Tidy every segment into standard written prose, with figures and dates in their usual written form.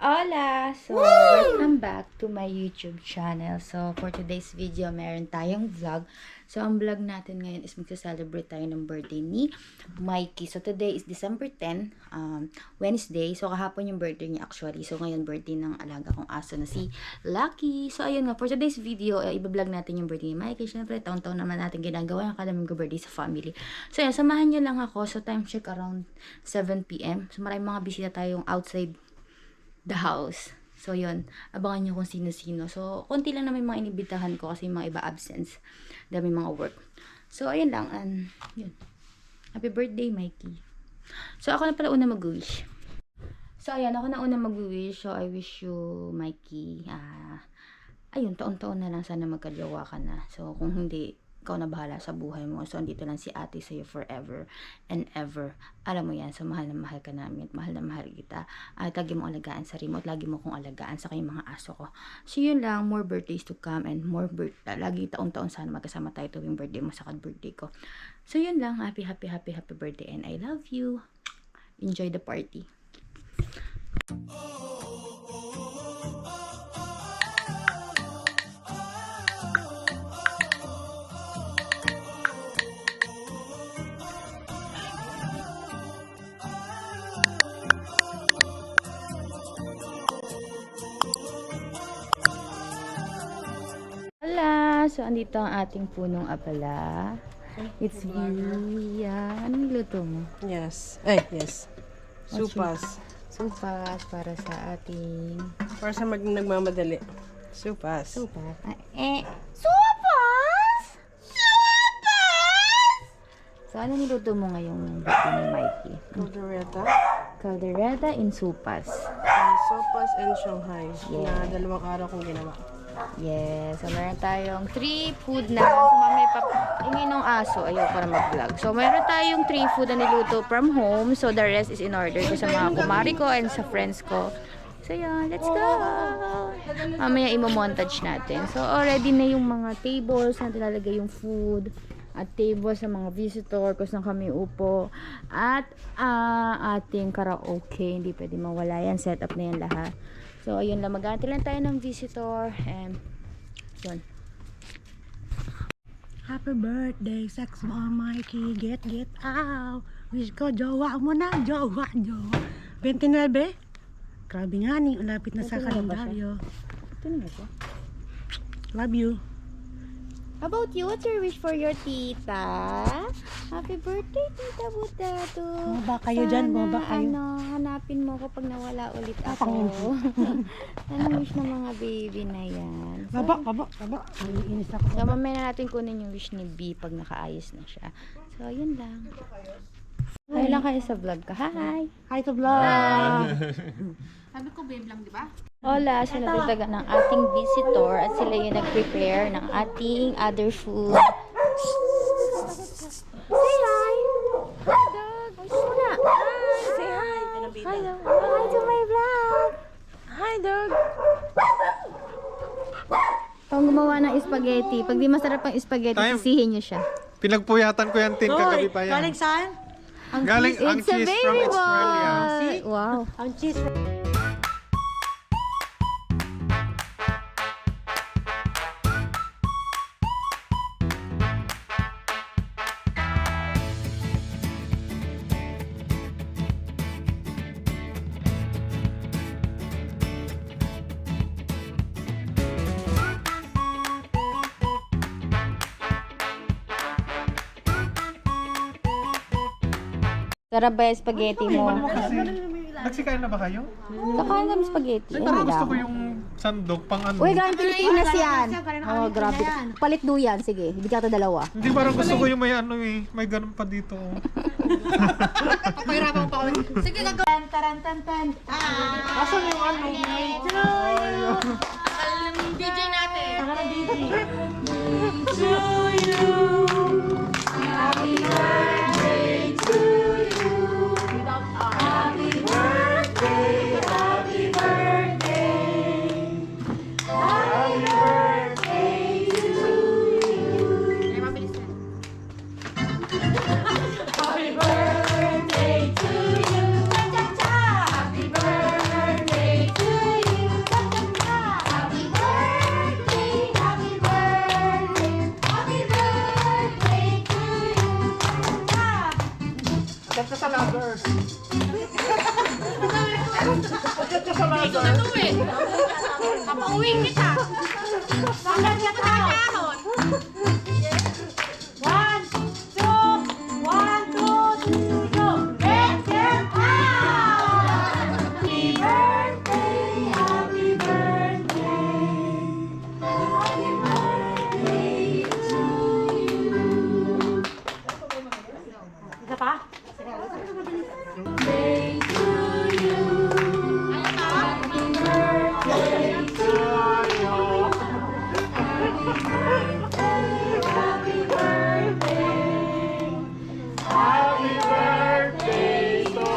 Hola! So, welcome back to my YouTube channel. So, for today's video, meron tayong vlog. So, ang vlog natin ngayon is magsa-celebrate tayo ng birthday ni Mikey. So, today is December 10, Wednesday. So, kahapon yung birthday niya actually. So, ngayon birthday ng alaga kong aso na si Lucky. So, ayun nga, for today's video, iba-vlog natin yung birthday ni Mikey. Siyempre, taon-taon naman natin ginagawa yung kalamang birthday sa family. So, yan, samahan niyo lang ako. So, time check around 7 PM. So, maraming mga bisita tayong outside the house. So, yun. Abangan nyo kung sino-sino. So, konti lang naman mga inibitahan ko kasi mga iba absence. Dami mga work. So, ayun lang. Yun. Happy birthday, Mikey. So, ako na pala una mag-wish. So, ayan. Ako na una mag-wish. So, I wish you, Mikey. Ayun, taon-taon na lang. Sana magkajowa ka na. So, kung hindi, ikaw na bahala sa buhay mo. So, andito lang si ate sa'yo forever and ever. Alam mo yan. So, mahal na mahal ka namin. Mahal na mahal kita. At lagi mo alagaan sa remote. Lagi mo kong alagaan sa kayong mga aso ko. So, yun lang. More birthdays to come and more lagi taon-taon sana magkasama tayo tuwing birthday mo sa birthday ko. So, yun lang. Happy birthday and I love you. Enjoy the party. Hola! So, andito ang ating punong abala. It's Via. Anong niluto mo? Yes. Yes. Supas. Supas para sa ating... Para sa nagmamadali. Supas. Supas? Supas! Supas! So, ano niluto mo ngayong birthday ni Mikey? Caldereta. Caldereta in supas. Sopas and Shanghai. Yeah. Na 2 araw kong ginawa. Yes. So, meron tayong 3 food na. So, mamaya ingin ng aso. Ayaw para mag-vlog. So, meron tayong 3 food na niluto from home. So, the rest is in order ko sa mga kumari ko and sa friends ko. So, yan. Let's go! Mamaya imo-montage natin. So, already na yung mga tables na nilalagay yung food. At tables sa mga visitor kung saan kami upo. At ating karaoke. Hindi pwede mawala yan. Set up na yan lahat. So, ayun lang. Mag-aantay lang tayo ng visitor. And, yun. Happy birthday, sex bomb Mikey. Get out. Wish ko, jowa mo na. Jowa. 29? Grabe nga ni. Lapit na sa Ito na ba kalendaryo. Ito na ba siya? Love you. How about you? What's your wish for your tita? Happy birthday, Tita Butato. Bumaba kayo dyan, bumaba kayo. Hanapin mo ko pag nawala ulit ako. Ano wish ng mga baby na yan? So, Baba. Iinis ako. so, mamaya na natin kunin yung wish ni B pag nakaayos na siya. So, yun lang. Hi lang kayo sa vlog ka. Hi! Hi to vlog. Sabi ko, babe lang, di ba? Hola, sila tataga ng ating visitor at sila yung nag-prepare ng ating other food. Say hi! Hi, dog! Muna! Hi! Say hi! Hi, dog! Hi to my vlog! Hi, dog! Pang gumawa ng spaghetti. Pag di masarap ang spaghetti, sisihin nyo siya. Pinagpuyatan ko yan, Tin, kagabi pa yan. Galing saan? Galing ang It's a cheese baby from boy! Australia. Wow! Ang cheese. Sarap ba yung spaghetti mo? Nagsikain na ba kayo? Kakain kami spaghetti. Ay, parang gusto ko yung sandok pang ano. Uy, galing Pilipinas yan. Oh, grabe. Palit duyan. Sige, bigyan ka dalawa. Hindi, parang gusto ko yung may ano eh. May ganun pa dito. Pahirapan ko pa kami. Sige, gagawin. Tarantantan. Asan yung ano? DJ natin. Ay, mabilis na. Happy birthday to you. Cha-cha-cha. Happy birthday to Uwi. Papauwi kita. Saan ka tatahon? 1, 2, 3, go! Let's get out! Happy birthday, happy birthday. Happy birthday to you. Isa pa? Birthday to you. Happy birthday to you. Happy birthday. Happy birthday to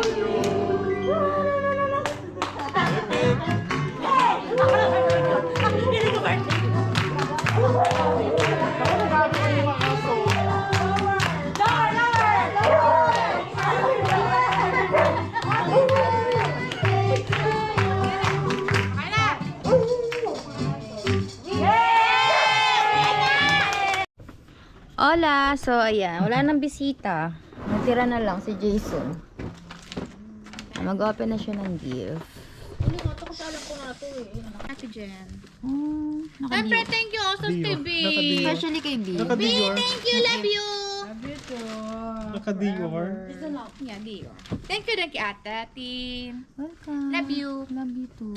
you. Hola! So, ayan. Wala nang bisita. Natira na lang si Jason. Mag-open na siya ng gift. Ate Jen. Nakadiyo. Siyempre, thank you also kay B. Nakadiyo. Especially kay B. Naka-Dior. Thank you, love you. Naka-Dior. Yeah, Dior. Thank you din kay Ate Tin. Welcome. Love you. Love you too.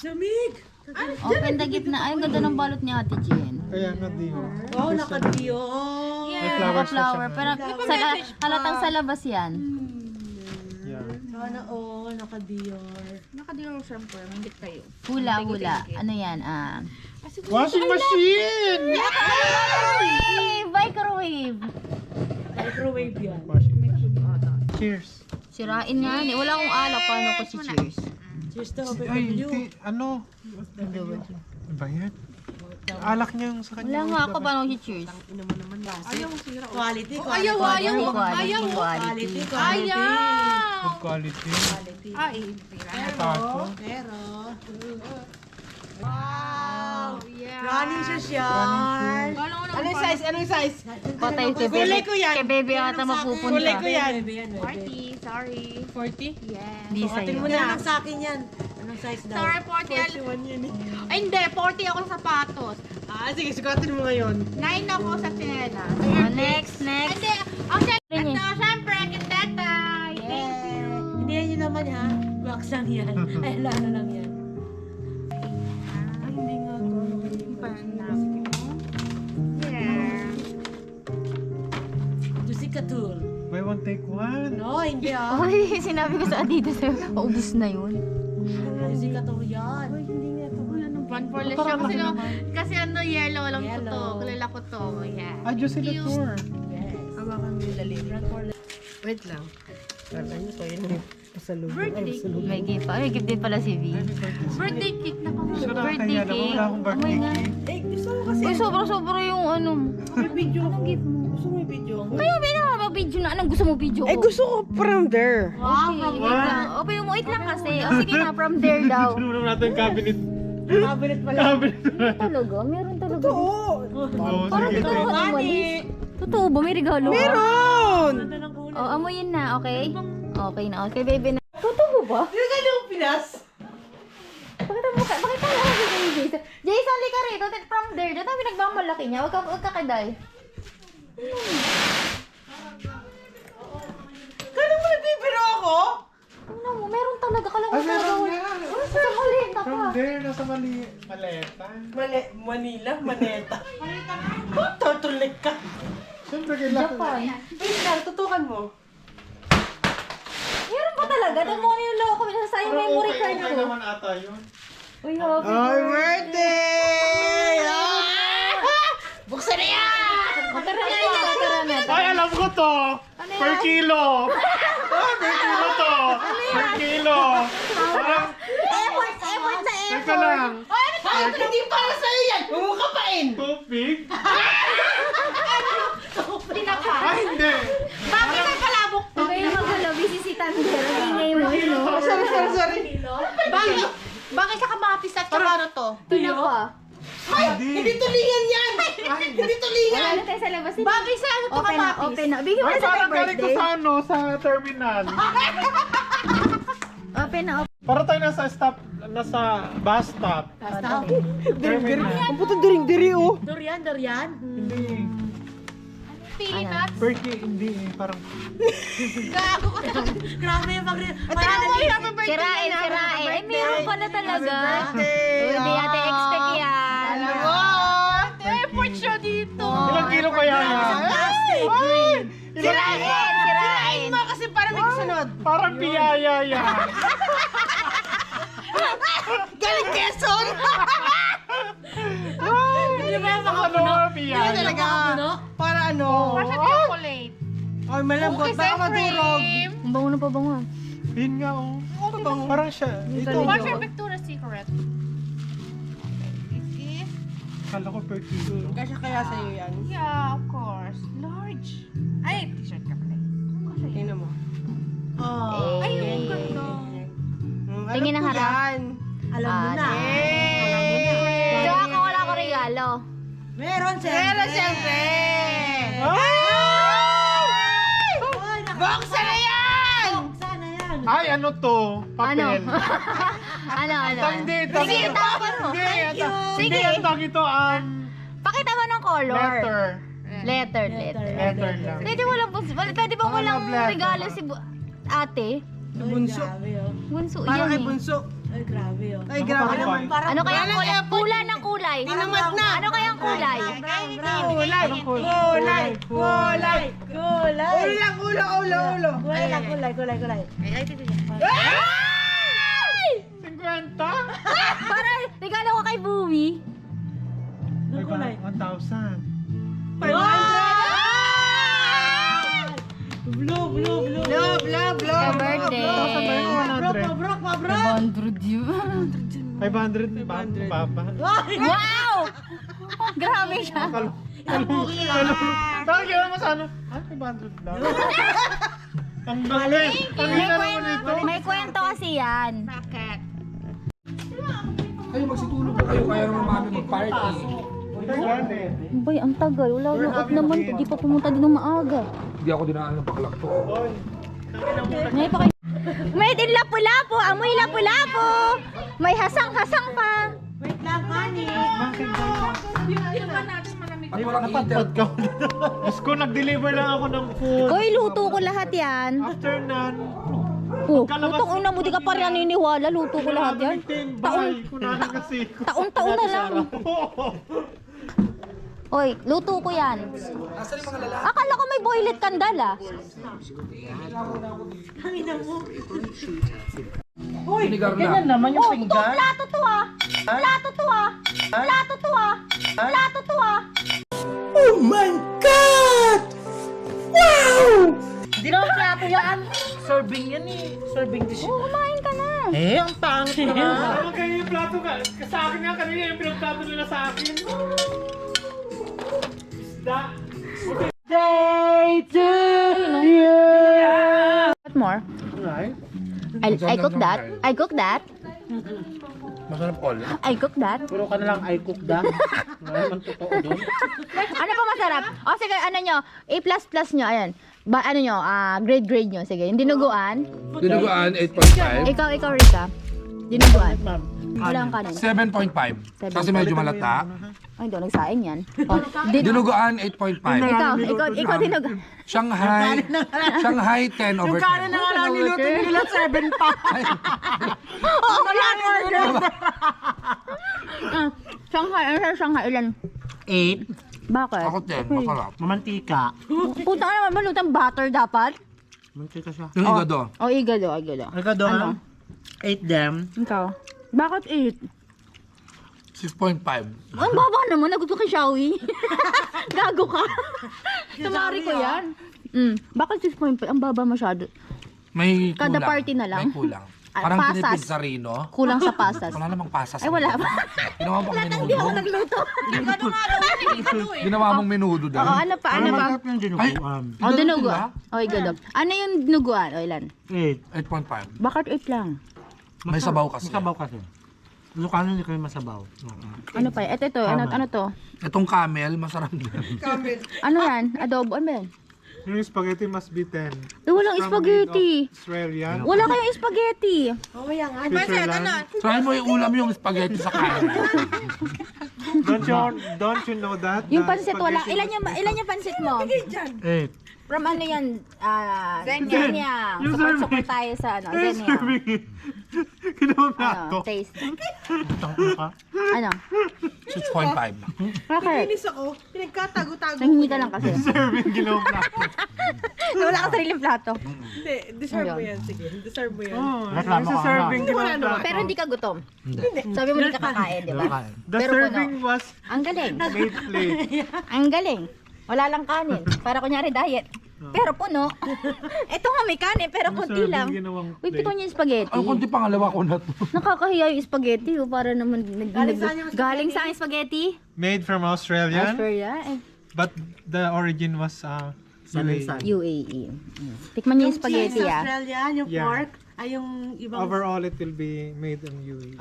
Lamig! Open the gift na. Ay, ang ganda ng balot ni Ate Jen. Kaya nga Dior. Wow, nakadiyo. May flowers na siya. Flower. Pero halatang sa labas yan. Yeah. Sana all, nakadiyor. Nakadiyor siyempre. Mangit kayo. Hula. Ano yan? Washing machine! Microwave. Microwave yan. Washing machine. Cheers. Sirain nga. Wala akong alak. Paano ko si cheers? Cheers to Ay, OPW. ano? Ano ba yan? Alak niya yung sa kanya. Wala nga ako. Paano ko si cheers? Quality, Ayaw. Quality. Good quality. Ay, Taco. Pero, wow. Yeah. running shoes yan. Anong size? Anong size? Patay kay Kulay baby. ko yan. Kay baby ata mapupunta. Kulay ko yan. 40, sorry. 40? Yes. Di Sukatin sa'yo. mo na. Sa akin yan. Anong size daw? Sorry, 40. 41 yun eh. Ay, hindi. 40 ako sa sapatos. Ah, sige, sukatin mo ngayon. 9 ako sa tsinelas. Next. Hindi. Ang ito, syempre, kiteta. Thank you. Hindi yan yun naman ha. Wax lang yan. Ay, ano lang yan. Ay, hindi nga ako. Yeah. Jusikatul. Buy one, take one. No, hindi ah. Uy, sinabi ko sa Adidas sa'yo. Paubos na yun. Jusikatul yan. One for less siya. Kasi ano, yellow lang ko to. Kilala ko to. Yeah. Ah, Diyos sila tour. Yes. Hawakan mo yung daliri. Wait lang. Kala niyo ko yun yung pasalubong. Birthday pasalubong. May gift pa. May gift din pala si V. Birthday cake na pa. Gusto na Birthday kaya na cake. wala akong birthday Amoy nga. cake. Eh, gusto mo kasi. Uy, sobra yung ano. May video ako. Anong gift mo? Gusto mo yung video ako? Kaya may nakaka-video na. Anong gusto mo video Eh, ko? gusto ko from there. Okay, wait lang. Okay, wait lang kasi. O sige na, from there daw. Sinunan natin yung cabinet. Cabinet pala. Cabinet na. Talaga? Meron talaga. Oo. Oo, Parang sige. totoo ka umalis. Totoo ba? May regalo ka? Meron! Ganda ng kulay. O, amoyin na, okay? Okay na. Okay, baby na. Totoo ba? Regalo ko Pinas. Bakit ang mukha? Bakit tayo kasi kay Jason? Jason, lika rito. From there. Dito tayo nagmamalaki niya. Huwag ka kaday. Kano mo nagbibiro ako? Tingnan mo, meron talaga. Kala ko Ay, meron nga. Uy, sa malita From ka. there, nasa maleta. Manila, Maneta. Tutulik ka. Siyempre, kailangan. Japan. Wait lang, tutukan mo. Meron pa talaga. Doon mo yung loko. Nasa yung memory card okay ko. naman ata yun. Uy, happy Happy birthday! Buksan na yan! Tara na. Ay, alam ko to! Per kilo! Per kilo to! Per kilo! Parang, Effort na teka lang. Ay, hindi para sa'yo yan! Mumukapain! Tupig? Tinapa. Ay, hindi! Bakit ang palabok to? Okay, magalo. Busy si Thunder. Ang ingay mo, Per kilo no? to. Sorry. Bakit sa kamatis at kakaro to? Tinapa. Hindi tulingan yan! Hindi tulingan! Wala na tayo sa labas. Bagay sa ano to Open na, kamatis? open na. Bigyan mo Ay, sa parang galing ko birthday. sa ano, sa terminal. Open na. Para tayo nasa bus stop. Ang puto diring-diri oh. Durian. Hindi. Peanuts. Perky, hindi eh. Parang, Gago ka. Grabe yung pag... Tingnan mo yung happy birthday Sirain, na. sirain. Ay, meron pala talaga. birthday. Uy, Hindi natin expect yan. Alam mo, effort siya dito. ilang kilo kaya yan? Plastic. Sirain. Mo kasi parang may kasunod. Parang piyaya yan. Galing Quezon! Hindi ba yung mga Ano puno? nga Hindi piyaya? talaga. Para ano? Kasi chocolate. Ay, malambot. Cookies Baka and madurog. cream. Ang bango na pa bango. Yun nga oh. Parang siya. Ito. What's your Victoria's Secret? This is... Kala ko per kilo. Kasya kaya sa'yo yan. Yeah, of course. Large. Ay, t-shirt ka pala. Tingnan mo. Oh. Ay, yung ganda. Tingin ang harap. Alam mo na. So ako wala ko regalo. Meron siyempre. Pero siyempre! Box na yan! Sana yan. Ay, ano to? Ano? Papel. ano? Hindi, Sige, tapan mo. Hindi, Sige. ang tawag ito, Pakita mo ng color. letter. Letter. Letter lang. Pwede ba walang love letter. regalo si ate? Bunso. Grabe oh. Bunso Parang yan kay eh. Bunso. Ay, grabe oh. Ay, grabe naman. Ano kayang kulay? Pula ng kulay. Tinamat na. Ano kayang kulay? Kulay. Kulay. Kulay. Kulay. Ulo. Kulay. 50? Para regalo ko kay Bumi. Anong kulay? 1,000. Blue. Love. Happy birthday. Mabrok. 100 yun. 500 papa. Wow! Grabe siya. Tawag mo sa ano? 500 lang. Ang galing. Ang hina naman ito. May kwento kasi yan. Bakit? Kayo magsitulog na kayo, kaya naman mami mag-party. Boy, ang tagal. Wala yung off naman. Hindi pa pumunta din ng maaga. Hindi ako dinaan ng paklak to. May pa kayo. May din lapu-lapu. Amoy lapu-lapu. May hasang-hasang pa. Wait lang, honey. At walang heater. Napatpad ka ulit. Diyos ko, nag-deliver lang ako ng food. Koy, luto ko lahat yan. After nun, Oh, lutong una mo. Di ka pa rin naniniwala. Luto ko lahat yan. Bahay ko na lang kasi. Taon-taon na lang. Oy, luto ko yan. Akala ko may boilet kandal ah. Sinigar lang. naman yung Oh, ito, plato to ah. Plato to ah. Plato to ah. Plato to ah. Hindi naman plato yan. Serving yan eh. Serving dish. Oh, kumain ka na. Eh, ang pangit naman. Ano kayo yung plato ka? Sa akin nga kanina yung pinagplato nila sa akin. Isda. What more? Right? I cook that. I cook that. Masarap all. I cook that. Puro ka na lang I cook da. Wala naman totoo doon. Ano pa masarap? O sige, ano nyo, A++ nyo, ayan. Ano nyo, grade nyo, sige. Yung dinuguan. Dinuguan, 8.5. Ikaw, Rika. Dinuguan. Wala kang kanin. 7.5. Kasi medyo malata. Ay, hindi ako nagsaing yan. O, Dinuguan, 8.5. ikaw dinuguan. Shanghai 10 over 10. Kaya na nga niluto nila 7 pa. Oo, wala Shanghai, ano sa Shanghai? Ilan? 8. Bakit? Ako 10, masarap. Mamantika. Puta ka naman, malutang butter dapat? Mamantika siya. Yung higado. O, igado. Ikaw doon, ano? 8 them. Ikaw. Bakit 8? 6.5. Ang baba naman, nagusto kay Shawi. Gago ka. Tamari ko yan. Bakit 6.5? Ang baba masyado. May kulang. Kada party na lang? May kulang. Ay, Parang pasas. tinipid sa Rino. Kulang sa pasas. Wala namang pasas. Ay, wala pa. Ginawa mong Hindi ako menudo. nagluto. Ginawa mong menudo Oo, daw. ano pa? yung Ay, O, dinuguan. O, igado. Ano yung dinuguan? O, ilan? 8. 8.5. Bakit 8 lang? May sabaw kasi. Masabaw kasi. Ilocano hindi kayo masabaw. Ano pa? Ito. Ano to? Itong camel, masarap din. Ano yan? Adobo? Ano ba yan? Yung spaghetti must be 10. Walang From spaghetti. Australian. Wala kayong spaghetti. Oh, yan nga. Switzerland. Try mo yung ulam yung spaghetti sa kain. Don't you know that? Yung The pansit wala. spaghetti Ilan yung pansit mo? 8. From ano yan? Zenya. Yung Support tayo sa ano, Ay, Zenya. serving. Ginawang plato. Ano, taste. Tangko ka. Ano? 6.5. Bakit? Inis ako. Pinagkatago-tago. Nanghingi ka lang kasi. Serving ginawang plato. Wala ka sariling plato. Hindi, deserve mo yan. Sige, deserve mo yan. Reklamo ka serving ginawang plato. Pero hindi ka gutom. Sabi mo hindi ka kakain, di ba? The Pero serving was Ang galing. made plate. Ang galing. Wala lang kanin. Para kunyari diet. Pero puno. Ito nga may kanin, pero konti lang. Serving ginawang Uy, plate. pito niya yung spaghetti. Ay, kundi pangalawa ko na to. Nakakahiya yung spaghetti. Para naman galing sa akin spaghetti. Made from Australian, Australia. but the origin was UAE. UAE. Tikman niyo yung spaghetti, Sa ah. Australia, yung Yeah. pork, ay yung ibang... Overall, it will be made in UAE.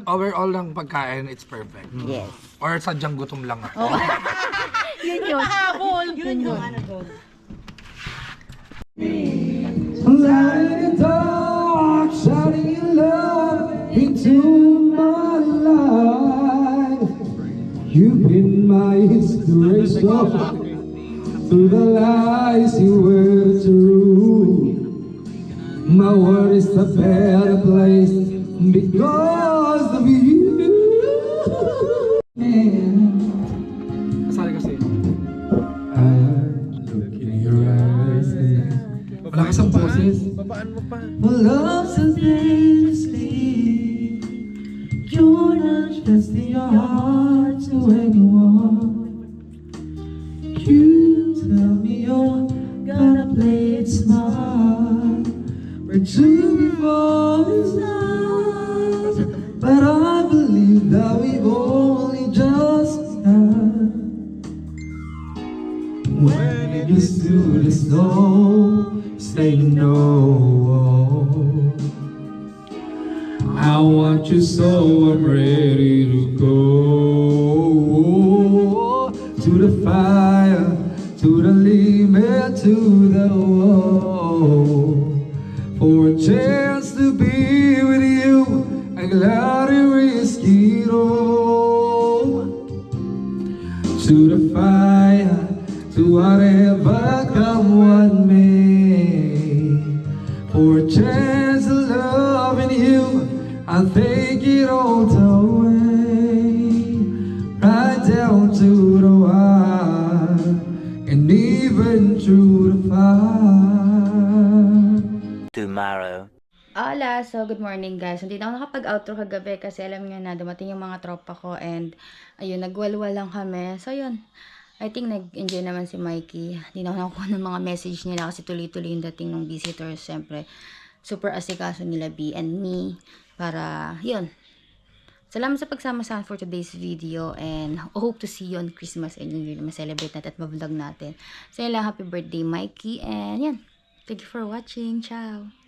Overall ng pagkain, it's perfect. Yes. Or sadyang gutom lang ako. Yun yun. Yun yung ano doon. Light in the dark, shining your love into my life. You've been my inspiration. Through the lies you were true. My world is a better place because of you. Kasali kasi. I look in your eyes. Wala kasang boses. Babaan mo pa. My love's so dangerously. You're not trusting your heart to anyone. You tell me you're gonna play it smart. We're two before it's not. But I believe that we've only just begun. When it gets to the snow, say no. I want you so I'm ready to go to the fire, to the limit, to the wall. For a chance to be with you, I gladly risk it all. To the fire, to whatever come what may. For a chance of loving you, I'll take it all away. Right down to the wire, and even through the fire. Tomorrow. Hola! So, good morning guys. Hindi na ako nakapag-outro kagabi kasi alam nyo na dumating yung mga tropa ko and ayun, nagwalwal lang kami. So, yun. I think nag-enjoy naman si Mikey. Hindi na ako nakuha ng mga message nila kasi tuloy-tuloy yung dating ng visitors. Siyempre, super asikaso nila B and me. Para, yun. Salamat sa pagsama sa akin for today's video and hope to see you on Christmas and New Year na ma-celebrate natin at ma-vlog natin. So, yun lang. Happy birthday, Mikey. And yan. Thank you for watching. Ciao!